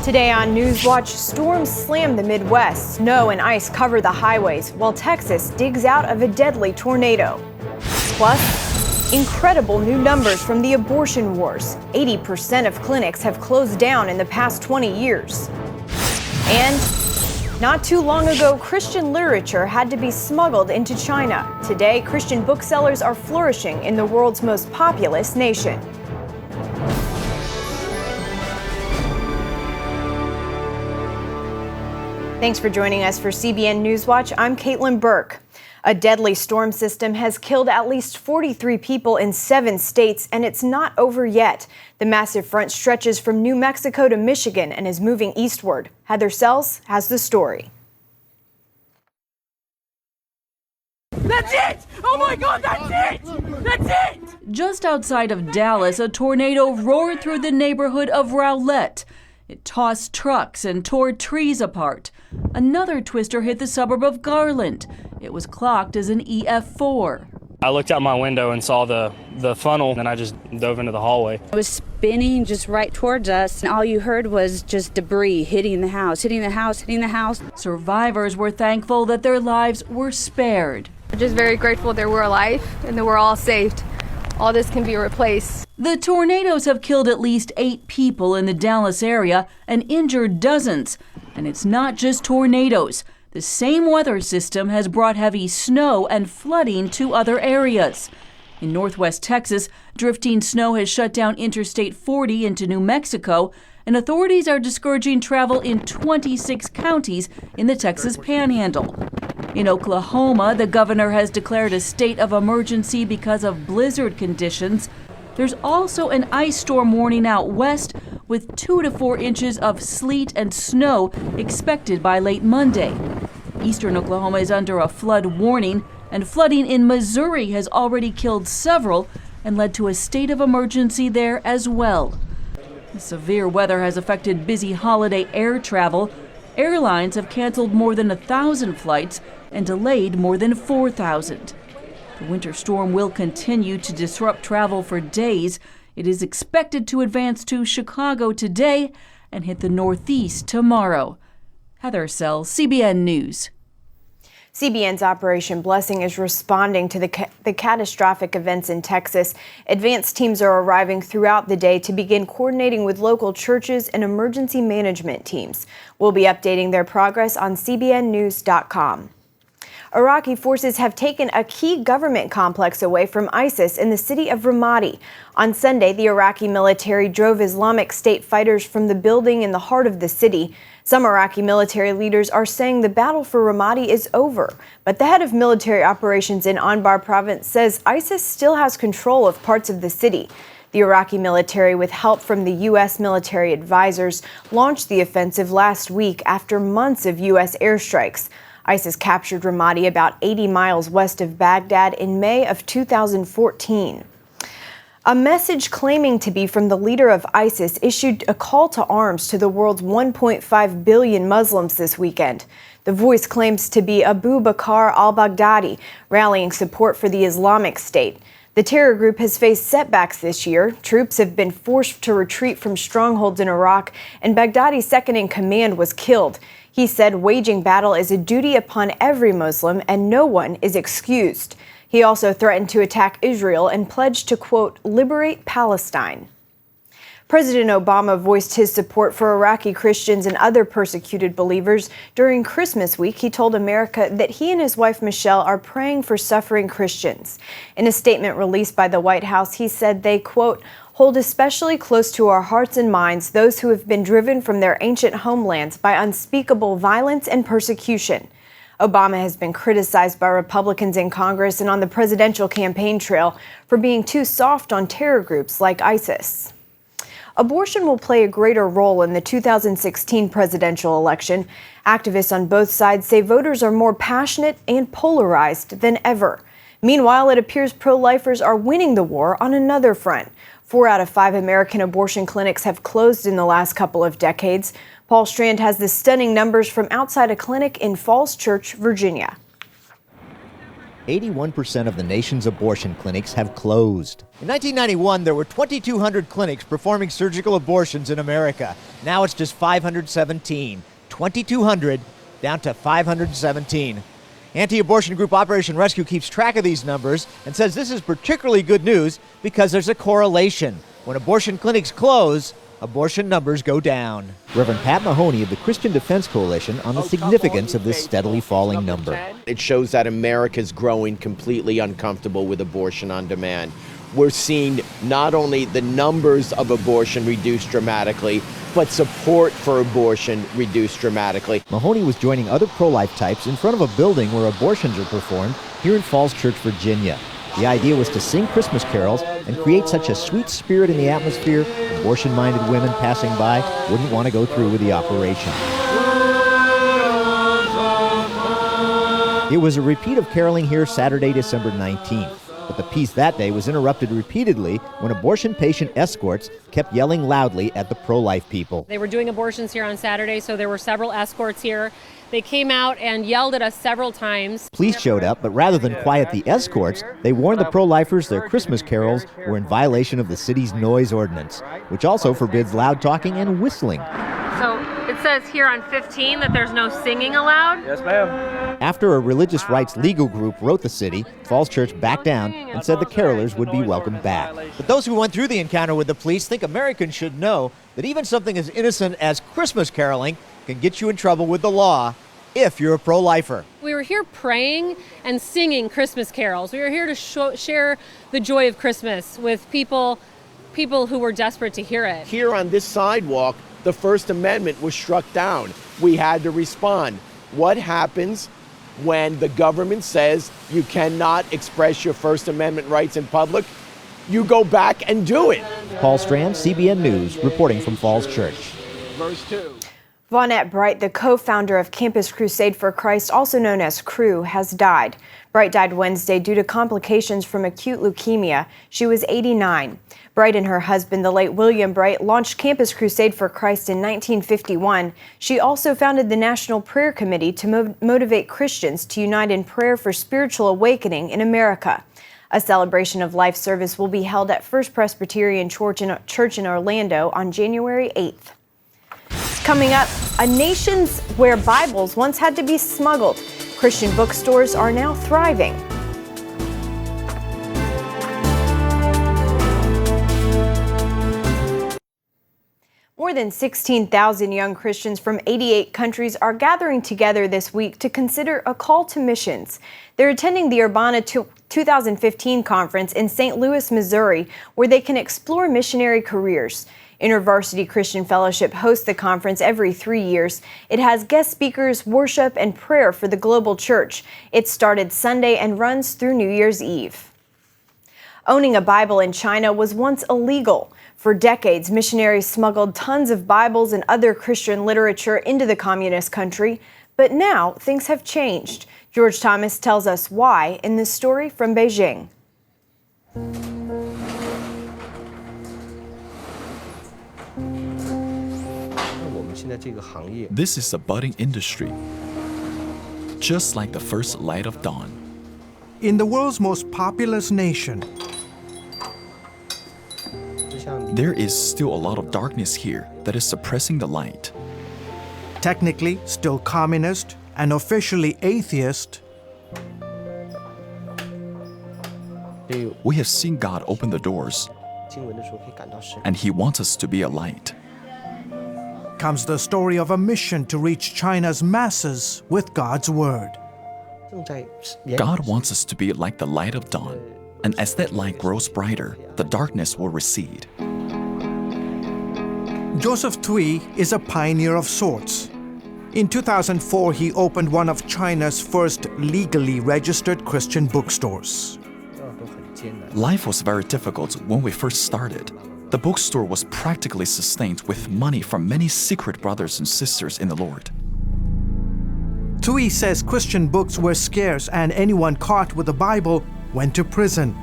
Today on NewsWatch, storms slam the Midwest, snow and ice cover the highways, while Texas digs out of a deadly tornado. Plus, incredible new numbers from the abortion wars. 80% of clinics have closed down in the past 20 years. And not too long ago, Christian literature had to be smuggled into China. Today, Christian booksellers are flourishing in the world's most populous nation. Thanks for joining us for CBN NewsWatch. I'm Caitlin Burke. A deadly storm system has killed at least 43 people in 7 states, and it's not over yet. The massive front stretches from New Mexico to Michigan and is moving eastward. Heather Sells has the story. That's it! Oh my God, that's it! That's it! Just outside of Dallas, a tornado roared through the neighborhood of Rowlett. It tossed trucks and tore trees apart. Another twister hit the suburb of Garland. It was clocked as an EF4. I looked out my window and saw the funnel, and I just dove into the hallway. It was spinning just right towards us, and all you heard was just debris hitting the house, hitting the house, hitting the house. Survivors were thankful that their lives were spared. We're just very grateful that we're alive and that we're all saved. All this can be replaced. The tornadoes have killed at least 8 people in the Dallas area and injured dozens. And it's not just tornadoes. The same weather system has brought heavy snow and flooding to other areas. In northwest Texas, drifting snow has shut down Interstate 40 into New Mexico, and authorities are discouraging travel in 26 counties in the Texas Panhandle. In Oklahoma, the governor has declared a state of emergency because of blizzard conditions. There's also an ice storm warning out west with 2 to 4 inches of sleet and snow expected by late Monday. Eastern Oklahoma is under a flood warning, and flooding in Missouri has already killed several and led to a state of emergency there as well. The severe weather has affected busy holiday air travel. Airlines have canceled more than 1,000 flights and delayed more than 4,000. The winter storm will continue to disrupt travel for days. It is expected to advance to Chicago today and hit the Northeast tomorrow. Heather Sells, CBN News. CBN's Operation Blessing is responding to the catastrophic events in Texas. Advanced teams are arriving throughout the day to begin coordinating with local churches and emergency management teams. We'll be updating their progress on cbnnews.com. Iraqi forces have taken a key government complex away from ISIS in the city of Ramadi. On Sunday, the Iraqi military drove Islamic State fighters from the building in the heart of the city. Some Iraqi military leaders are saying the battle for Ramadi is over, but the head of military operations in Anbar province says ISIS still has control of parts of the city. The Iraqi military, with help from the U.S. military advisors, launched the offensive last week after months of U.S. airstrikes. ISIS captured Ramadi about 80 miles west of Baghdad in May of 2014. A message claiming to be from the leader of ISIS issued a call to arms to the world's 1.5 billion Muslims this weekend. The voice claims to be Abu Bakr al-Baghdadi, rallying support for the Islamic State. The terror group has faced setbacks this year. Troops have been forced to retreat from strongholds in Iraq, and Baghdadi's second-in-command was killed. He said waging battle is a duty upon every Muslim and no one is excused. He also threatened to attack Israel and pledged to, quote, liberate Palestine. President Obama voiced his support for Iraqi Christians and other persecuted believers. During Christmas week, he told America that he and his wife Michelle are praying for suffering Christians. In a statement released by the White House, he said they, quote, hold especially close to our hearts and minds those who have been driven from their ancient homelands by unspeakable violence and persecution. Obama has been criticized by Republicans in Congress and on the presidential campaign trail for being too soft on terror groups like ISIS. Abortion will play a greater role in the 2016 presidential election. Activists on both sides say voters are more passionate and polarized than ever. Meanwhile, it appears pro-lifers are winning the war on another front. 4 out of 5 American abortion clinics have closed in the last couple of decades. Paul Strand has the stunning numbers from outside a clinic in Falls Church, Virginia. 81% of the nation's abortion clinics have closed. In 1991, there were 2,200 clinics performing surgical abortions in America. Now it's just 517. 2,200 down to 517. Anti-abortion group Operation Rescue keeps track of these numbers and says this is particularly good news because there's a correlation. When abortion clinics close, abortion numbers go down. Reverend Pat Mahoney of the Christian Defense Coalition on the significance of this steadily falling number. It shows that America's growing completely uncomfortable with abortion on demand. We're seeing not only the numbers of abortion reduced dramatically, but support for abortion reduced dramatically. Mahoney was joining other pro-life types in front of a building where abortions are performed here in Falls Church, Virginia. The idea was to sing Christmas carols and create such a sweet spirit in the atmosphere, abortion-minded women passing by wouldn't want to go through with the operation. It was a repeat of caroling here Saturday, December 19th. But the peace that day was interrupted repeatedly when abortion patient escorts kept yelling loudly at the pro-life people. They were doing abortions here on Saturday, so there were several escorts here. They came out and yelled at us several times. Police showed up, but rather than quiet the escorts, they warned the pro-lifers their Christmas carols were in violation of the city's noise ordinance, which also forbids loud talking and whistling. So it says here on 15 that there's no singing allowed? Yes, ma'am. After a religious rights legal group wrote the city, Falls Church backed down and said the carolers would be welcomed back. But those who went through the encounter with the police think Americans should know that even something as innocent as Christmas caroling can get you in trouble with the law if you're a pro-lifer. We were here praying and singing Christmas carols. We were here to share the joy of Christmas with people who were desperate to hear it. Here on this sidewalk, the First Amendment was struck down. We had to respond. What happens when the government says you cannot express your First Amendment rights in public? You go back and do it. Paul Strand, CBN News, reporting from Falls Church. Verse 2. Vonette Bright, the co-founder of Campus Crusade for Christ, also known as CRU, has died. Bright died Wednesday due to complications from acute leukemia. She was 89. Bright and her husband, the late William Bright, launched Campus Crusade for Christ in 1951. She also founded the National Prayer Committee to motivate Christians to unite in prayer for spiritual awakening in America. A celebration of life service will be held at First Presbyterian Church in Orlando on January 8th. Coming up, a nation where Bibles once had to be smuggled. Christian bookstores are now thriving. More than 16,000 young Christians from 88 countries are gathering together this week to consider a call to missions. They're attending the Urbana 2015 conference in St. Louis, Missouri, where they can explore missionary careers. InterVarsity Christian Fellowship hosts the conference every 3 years. It has guest speakers, worship, and prayer for the global church. It started Sunday and runs through New Year's Eve. Owning a Bible in China was once illegal. For decades, missionaries smuggled tons of Bibles and other Christian literature into the communist country. But now things have changed. George Thomas tells us why in this story from Beijing. This is a budding industry, just like the first light of dawn. In the world's most populous nation, there is still a lot of darkness here that is suppressing the light. Technically still communist and officially atheist, we have seen God open the doors, and He wants us to be a light. Comes the story of a mission to reach China's masses with God's word. God wants us to be like the light of dawn, and as that light grows brighter, the darkness will recede. Joseph Tui is a pioneer of sorts. In 2004, he opened one of China's first legally registered Christian bookstores. Life was very difficult when we first started. The bookstore was practically sustained with money from many secret brothers and sisters in the Lord. Tui says Christian books were scarce and anyone caught with a Bible went to prison.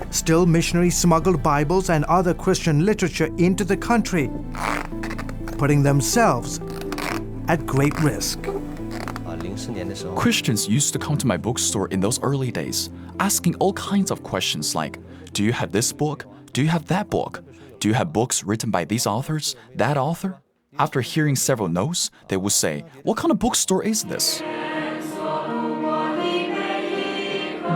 Still, missionaries smuggled Bibles and other Christian literature into the country, putting themselves at great risk. Christians used to come to my bookstore in those early days, asking all kinds of questions like, do you have this book? Do you have that book? Do you have books written by these authors, that author? After hearing several no's, they would say, what kind of bookstore is this?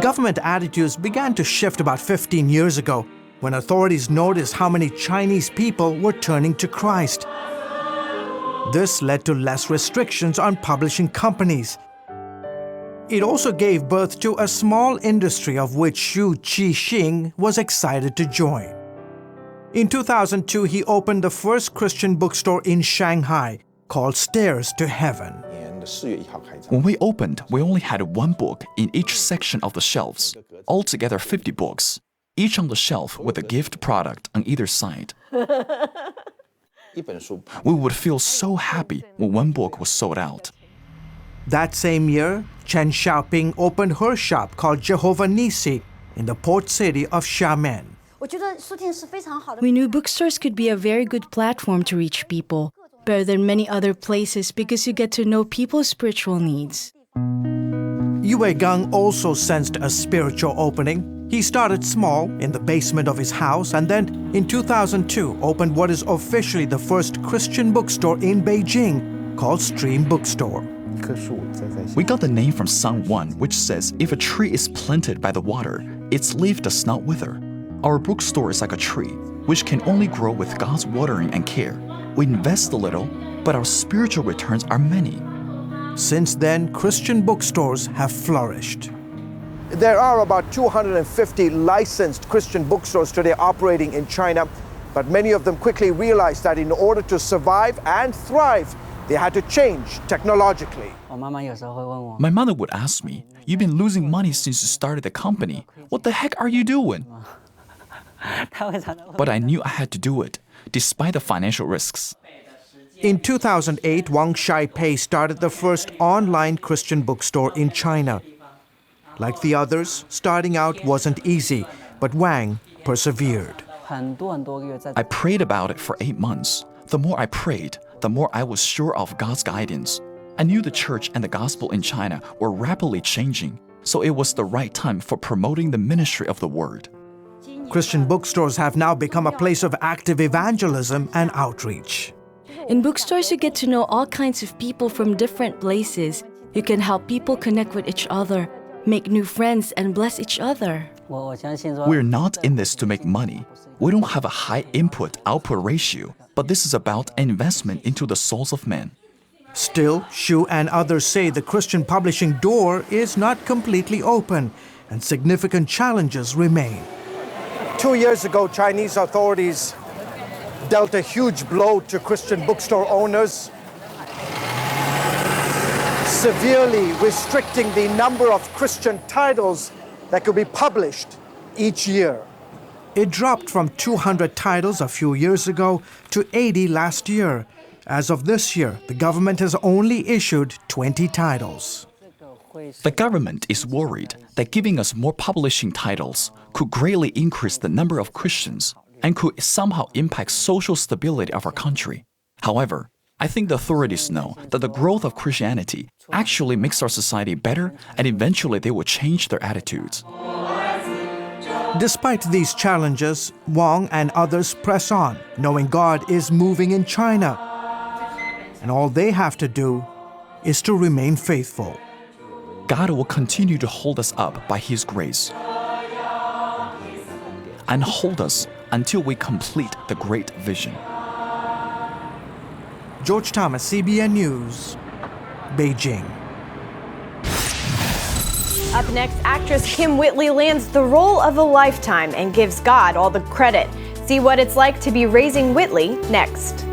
Government attitudes began to shift about 15 years ago when authorities noticed how many Chinese people were turning to Christ. This led to less restrictions on publishing companies. It also gave birth to a small industry of which Xu Qixing was excited to join. In 2002, he opened the first Christian bookstore in Shanghai, called Stairs to Heaven. When we opened, we only had one book in each section of the shelves, altogether 50 books, each on the shelf with a gift product on either side. We would feel so happy when one book was sold out. That same year, Chen Xiaoping opened her shop called Jehovah Nissi in the port city of Xiamen. We knew bookstores could be a very good platform to reach people, better than many other places because you get to know people's spiritual needs. Yue Gang also sensed a spiritual opening. He started small in the basement of his house and then in 2002 opened what is officially the first Christian bookstore in Beijing called Stream Bookstore. We got the name from Psalm 1, which says, if a tree is planted by the water, its leaf does not wither. Our bookstore is like a tree, which can only grow with God's watering and care. We invest a little, but our spiritual returns are many. Since then, Christian bookstores have flourished. There are about 250 licensed Christian bookstores today operating in China, but many of them quickly realized that in order to survive and thrive, they had to change technologically. My mother would ask me, you've been losing money since you started the company. What the heck are you doing? But I knew I had to do it, despite the financial risks. In 2008, Wang Shaipei started the first online Christian bookstore in China. Like the others, starting out wasn't easy, but Wang persevered. I prayed about it for 8 months. The more I prayed, the more I was sure of God's guidance. I knew the church and the gospel in China were rapidly changing, so it was the right time for promoting the ministry of the word. Christian bookstores have now become a place of active evangelism and outreach. In bookstores, you get to know all kinds of people from different places. You can help people connect with each other, make new friends, and bless each other. We're not in this to make money. We don't have a high input-output ratio, but this is about an investment into the souls of men. Still, Xu and others say the Christian publishing door is not completely open, and significant challenges remain. 2 years ago, Chinese authorities dealt a huge blow to Christian bookstore owners, severely restricting the number of Christian titles that could be published each year. It dropped from 200 titles a few years ago to 80 last year. As of this year, the government has only issued 20 titles. The government is worried that giving us more publishing titles could greatly increase the number of Christians and could somehow impact social stability of our country. However, I think the authorities know that the growth of Christianity actually makes our society better, and eventually they will change their attitudes. Despite these challenges, Wang and others press on, knowing God is moving in China. And all they have to do is to remain faithful. God will continue to hold us up by His grace and hold us until we complete the great vision. George Thomas, CBN News, Beijing. Up next, actress Kym Whitley lands the role of a lifetime and gives God all the credit. See what it's like to be raising Whitley next.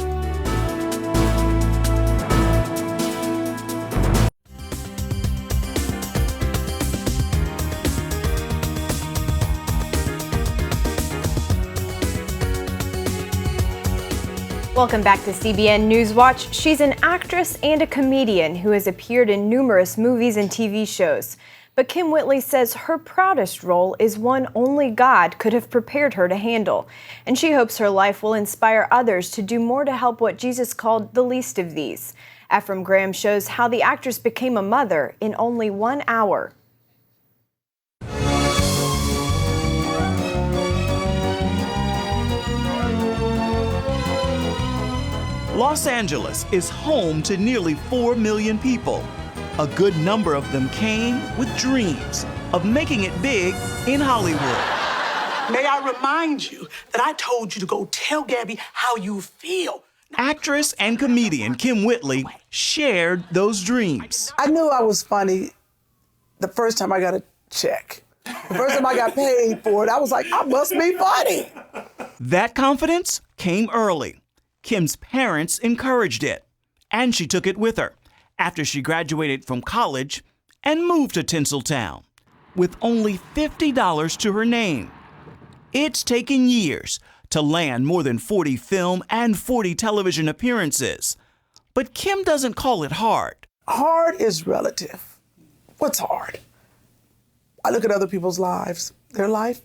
Welcome back to CBN NewsWatch. She's an actress and a comedian who has appeared in numerous movies and TV shows. But Kym Whitley says her proudest role is one only God could have prepared her to handle. And she hopes her life will inspire others to do more to help what Jesus called the least of these. Ephraim Graham shows how the actress became a mother in only 1 hour. Los Angeles is home to nearly 4 million people. A good number of them came with dreams of making it big in Hollywood. May I remind you that I told you to go tell Gabby how you feel. Actress and comedian Kym Whitley shared those dreams. I knew I was funny the first time I got a check. The first time I got paid for it, I was like, I must be funny. That confidence came early. Kym's parents encouraged it, and she took it with her after she graduated from college and moved to Tinseltown with only $50 to her name. It's taken years to land more than 40 film and 40 television appearances, but Kym doesn't call it hard. Hard is relative. What's hard? I look at other people's lives, their life,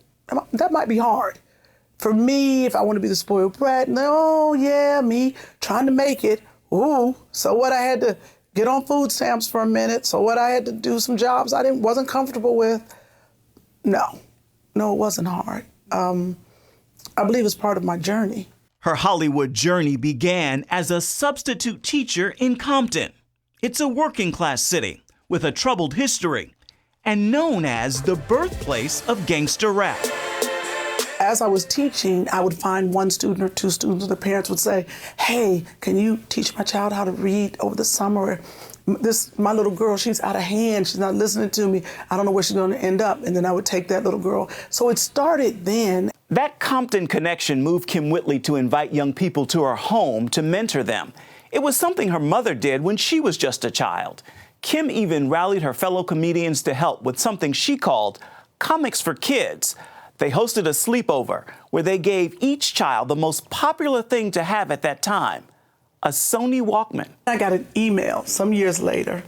that might be hard. For me, if I want to be the spoiled brat, no, yeah, me trying to make it. Ooh, so what? I had to get on food stamps for a minute. So what? I had to do some jobs I wasn't comfortable with. No, it wasn't hard. I believe it's part of my journey. Her Hollywood journey began as a substitute teacher in Compton. It's a working class city with a troubled history and known as the birthplace of gangster rap. As I was teaching, I would find one student or two students, and the parents would say, hey, can you teach my child how to read over the summer? My little girl, she's out of hand. She's not listening to me. I don't know where she's going to end up. And then I would take that little girl. So it started then. That Compton connection moved Kym Whitley to invite young people to her home to mentor them. It was something her mother did when she was just a child. Kym even rallied her fellow comedians to help with something she called Comics for Kids. They hosted a sleepover where they gave each child the most popular thing to have at that time, a Sony Walkman. I got an email some years later,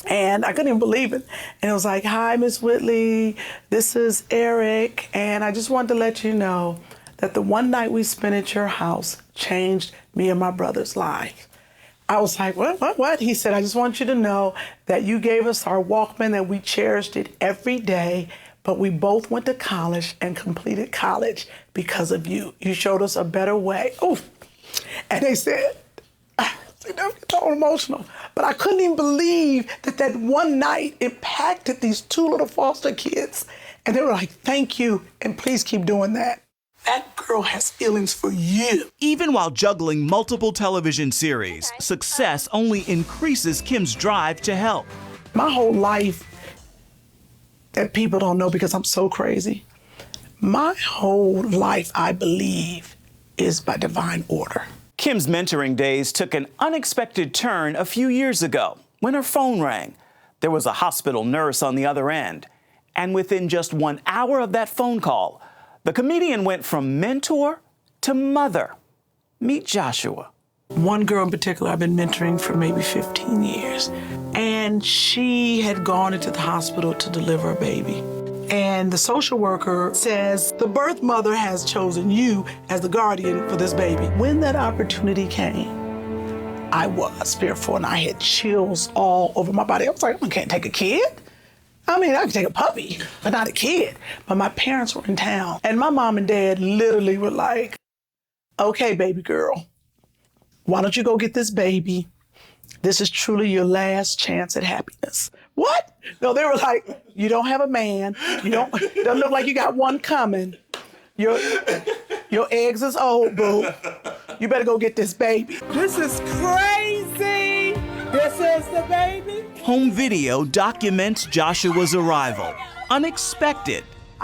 and I couldn't even believe it. And it was like, hi, Miss Whitley, this is Eric, and I just wanted to let you know that the one night we spent at your house changed me and my brother's life. I was like, what? He said, I just want you to know that you gave us our Walkman and we cherished it every day. But we both went to college and completed college because of you. You showed us a better way. Oof. And they said, see, that was so emotional. But I couldn't even believe that one night impacted these two little foster kids. And they were like, thank you, and please keep doing that. That girl has feelings for you. Even while juggling multiple television series, success only increases Kym's drive to help. My whole life, that people don't know because I'm so crazy. My whole life, I believe, is by divine order. Kym's mentoring days took an unexpected turn a few years ago when her phone rang. There was a hospital nurse on the other end. And within just 1 hour of that phone call, the comedian went from mentor to mother. Meet Joshua. One girl in particular I've been mentoring for maybe 15 years. And she had gone into the hospital to deliver a baby. And the social worker says, the birth mother has chosen you as the guardian for this baby. When that opportunity came, I was fearful and I had chills all over my body. I was like, I can't take a kid. I mean, I can take a puppy, but not a kid. But my parents were in town. And my mom and dad literally were like, okay, baby girl, why don't you go get this baby? This is truly your last chance at happiness. What? No, they were like, you don't have a man. Doesn't look like you got one coming. Your eggs is old, boo. You better go get this baby. This is crazy. This is the baby. Home video documents Joshua's arrival. Unexpected,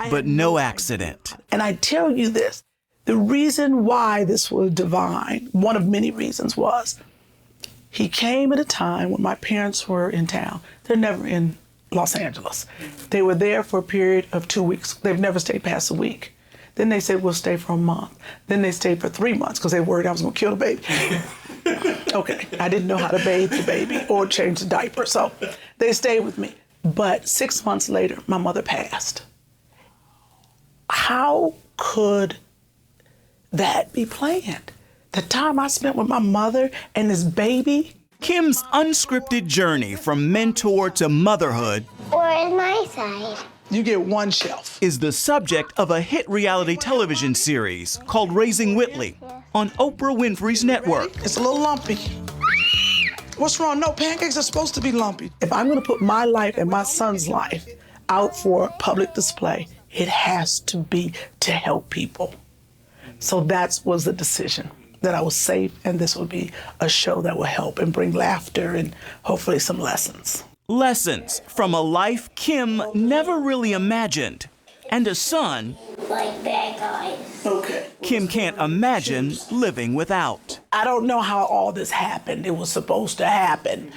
but no accident. And I tell you this, the reason why this was divine, one of many reasons, was he came at a time when my parents were in town. They're never in Los Angeles. They were there for a period of 2 weeks. They've never stayed past a week. Then they said, we'll stay for a month. Then they stayed for 3 months because they were worried I was going to kill the baby. Okay, I didn't know how to bathe the baby or change the diaper, so they stayed with me. But 6 months later, my mother passed. How could that be planned? The time I spent with my mother and this baby. Kym's unscripted journey from mentor to motherhood Where's my side? You get one shelf. is the subject of a hit reality television series called Raising Whitley on Oprah Winfrey's network. It's a little lumpy. What's wrong? No, pancakes are supposed to be lumpy. If I'm gonna put my life and my son's life out for public display, it has to be to help people. So that was the decision, that I was safe and this would be a show that would help and bring laughter and hopefully some lessons. Lessons from a life Kym never really imagined, and a son Like bad guys. Okay. Kym can't imagine living without. I don't know how all this happened. It was supposed to happen.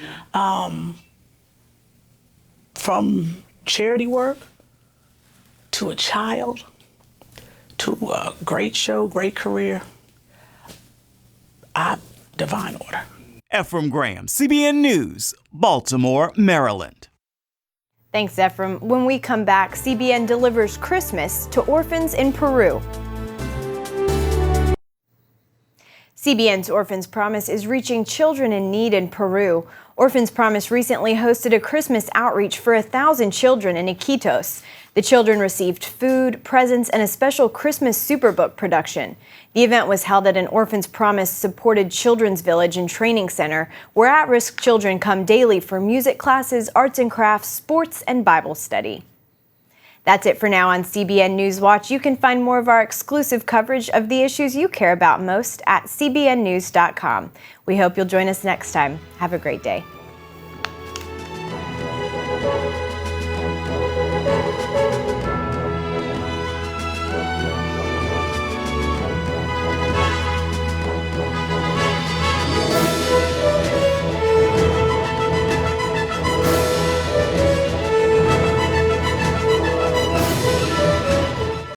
From charity work to a child to a great show, great career. Divine order. Ephraim Graham, CBN News, Baltimore, Maryland. Thanks, Ephraim. When we come back, CBN delivers Christmas to orphans in Peru. CBN's Orphans Promise is reaching children in need in Peru. Orphans Promise recently hosted a Christmas outreach for 1,000 children in Iquitos. The children received food, presents, and a special Christmas Superbook production. The event was held at an Orphans Promise supported children's village and training center, where at-risk children come daily for music classes, arts and crafts, sports, and Bible study. That's it for now on CBN NewsWatch. You can find more of our exclusive coverage of the issues you care about most at cbnnews.com. We hope you'll join us next time. Have a great day.